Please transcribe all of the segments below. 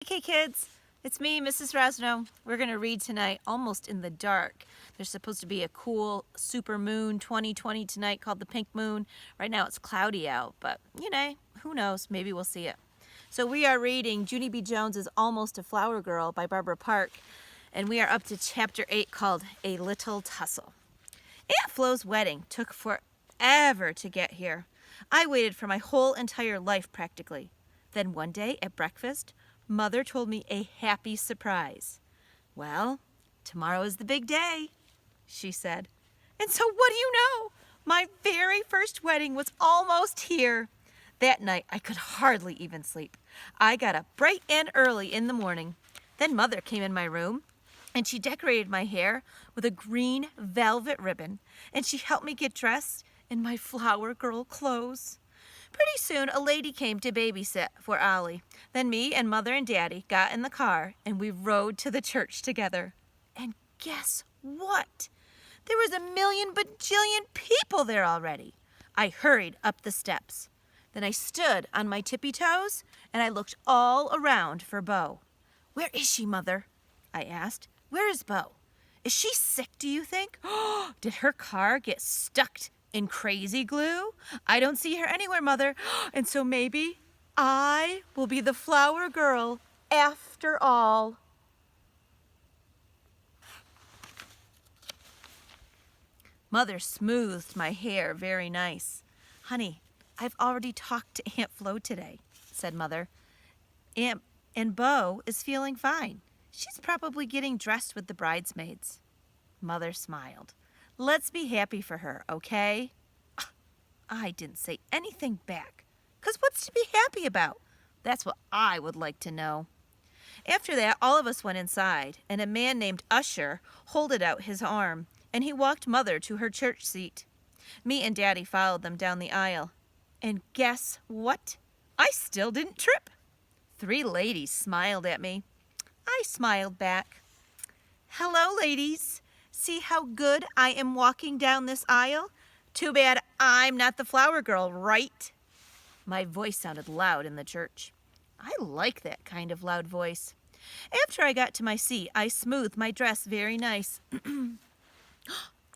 Okay, kids, it's me, Mrs. Rasno. We're going to read tonight almost in the dark. There's supposed to be a cool super moon 2020 tonight called the pink moon. Right now it's cloudy out, but who knows? Maybe we'll see it. So we are reading Junie B. Jones's Almost a Flower Girl by Barbara Park, and we are up to chapter 8 called A Little Tussle. Aunt Flo's wedding took forever to get here. I waited for my whole entire life practically. Then one day at breakfast, Mother told me a happy surprise. "Well, tomorrow is the big day," she said. And so what do you know? My very first wedding was almost here. That night, I could hardly even sleep. I got up bright and early in the morning. Then Mother came in my room, and she decorated my hair with a green velvet ribbon, and she helped me get dressed in my flower girl clothes. Pretty soon, a lady came to babysit for Ollie. Then me and Mother and Daddy got in the car, and we rode to the church together. And guess what? There was a million bajillion people there already. I hurried up the steps. Then I stood on my tippy toes, and I looked all around for Bo. "Where is she, Mother?" I asked. "Where is Bo? Is she sick, do you think? Did her car get stuck in crazy glue? I don't see her anywhere, Mother. And so maybe I will be the flower girl after all." Mother smoothed my hair very nice. "Honey, I've already talked to Aunt Flo today," said Mother. And Bo is feeling fine. She's probably getting dressed with the bridesmaids." Mother smiled. "Let's be happy for her, okay?" I didn't say anything back. 'Cause what's to be happy about? That's what I would like to know. After that, all of us went inside, and a man named Usher holded out his arm, and he walked Mother to her church seat. Me and Daddy followed them down the aisle. And guess what? I still didn't trip. 3 ladies smiled at me. I smiled back. "Hello, ladies. See how good I am walking down this aisle? Too bad I'm not the flower girl, right?" My voice sounded loud in the church. I like that kind of loud voice. After I got to my seat, I smoothed my dress very nice.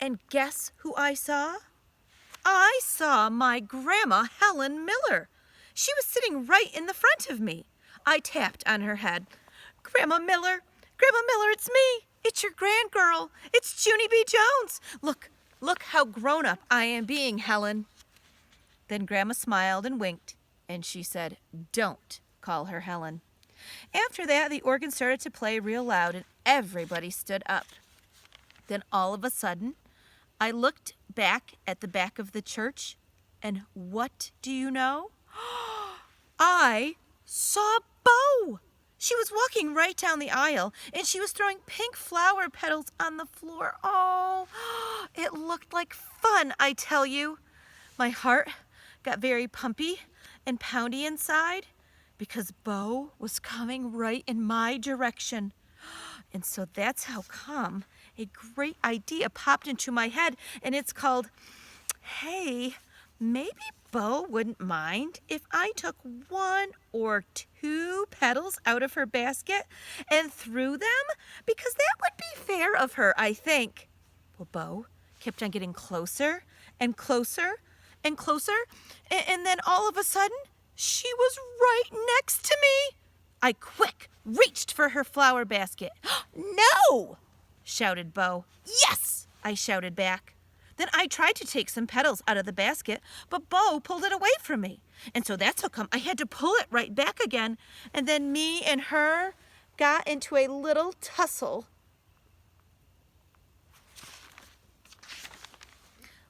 And guess who I saw? I saw my Grandma Helen Miller. She was sitting right in the front of me. I tapped on her head. Grandma Miller, it's me. It's your grandgirl. It's Junie B. Jones. Look how grown up I am being, Helen." Then Grandma smiled and winked, and she said, "Don't call her Helen." After that, the organ started to play real loud, and everybody stood up. Then all of a sudden, I looked back at the back of the church, and what do you know? I saw Bo. She was walking right down the aisle, and she was throwing pink flower petals on the floor. Oh, it looked like fun, I tell you. My heart got very pumpy and poundy inside because Bo was coming right in my direction. And so that's how come a great idea popped into my head, and it's called, hey, maybe Bo wouldn't mind if I took 1 or 2 petals out of her basket and threw them, because that would be fair of her, I think. Well, Bo kept on getting closer and closer and closer, and then all of a sudden, she was right next to me. I quick reached for her flower basket. "No!" shouted Bo. "Yes!" I shouted back. Then I tried to take some petals out of the basket, but Bo pulled it away from me. And so that's how come I had to pull it right back again. And then me and her got into a little tussle.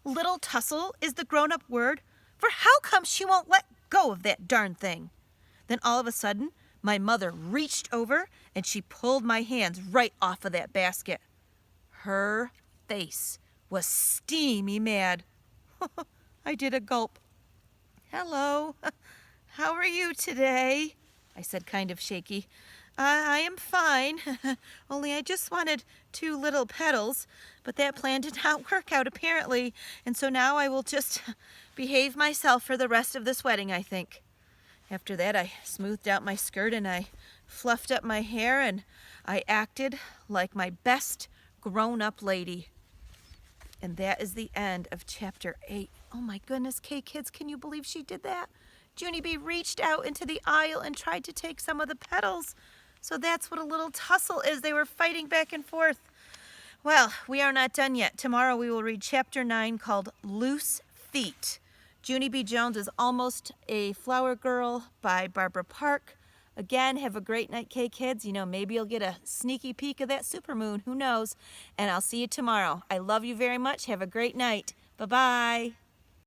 Little tussle is the grown-up word for how come she won't let go of that darn thing. Then all of a sudden, my mother reached over and she pulled my hands right off of that basket. Her face was steamy mad. I did a gulp. "Hello, how are you today?" I said, kind of shaky. I am fine, only I just wanted 2 little petals, but that plan did not work out apparently, and so now I will just behave myself for the rest of this wedding, I think." After that, I smoothed out my skirt and I fluffed up my hair and I acted like my best grown-up lady. And that is the end of chapter 8. Oh my goodness, kids, can you believe she did that? Junie B reached out into the aisle and tried to take some of the petals. So that's what a little tussle is. They were fighting back and forth. Well, we are not done yet. Tomorrow we will read chapter 9 called Loose Feet. Junie B. Jones is Almost a Flower Girl by Barbara Park. Again, have a great night, kids. You know, maybe you'll get a sneaky peek of that supermoon. Who knows? And I'll see you tomorrow. I love you very much. Have a great night. Bye-bye.